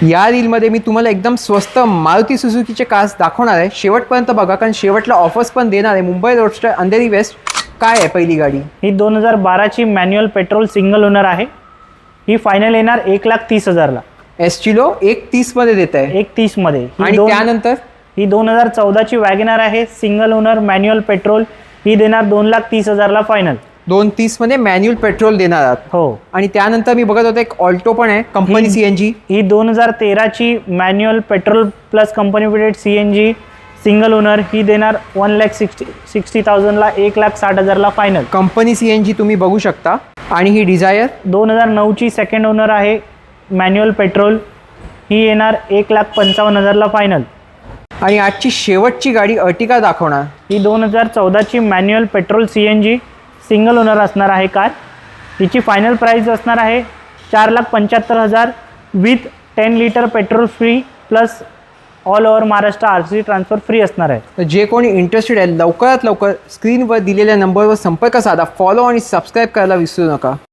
या रीलमध्ये मी तुम्हाला एकदम स्वस्त मारुती सुझुकीचे कार्स दाखवणार आहे. शेवटपर्यंत बघा, कारण शेवटला ऑफर्स पण देणार आहे. Mumbai roadster Andheri west. काय आहे पहिली गाडी? ही 2012ची मॅन्युअल पेट्रोल सिंगल ओनर आहे. ही फायनल येणार 1,30,000ला. एस चिलो 1,30 मध्ये देत आहे. 1,30 मध्ये. आणि त्यानंतर ही 2014ची वॅगनर आहे, सिंगल ओनर मॅन्युअल पेट्रोल. ही देणार 2,30,000ला फायनल. 2,30 मध्ये मॅन्युअल पेट्रोल देणार आहात. हो. आणि त्यानंतर मी बघत होतो एक ऑल्टो पण आहे, कंपनी सीएनजी. ही 2013ची manual petrol plus company fitted CNG single owner. ही देणार 1,60,000ला, 1,60,000ला फायनल. कंपनी सीएनजी तुम्ही बघू शकता. आणि ही डिझायर 2009ची सेकंड ओनर आहे, मॅन्युअल पेट्रोल. ही येणार 1,55,000ला फायनल. आणि आजची शेवटची गाडी अर्टिगा दाखवणार. ही 2014ची manual petrol CNG single owner असणार आहे कार. हिची फायनल प्राइस असणार आहे 4,75,000 with 10 litre petrol free plus all over Maharashtra RC transfer free असणार आहे. तर जे कोणी इंटरेस्टेड आहे लवकरात लवकर स्क्रीनवर दिलेल्या नंबरवर संपर्क साधा. फॉलो आणि सबस्क्राईब करायला विसरू नका.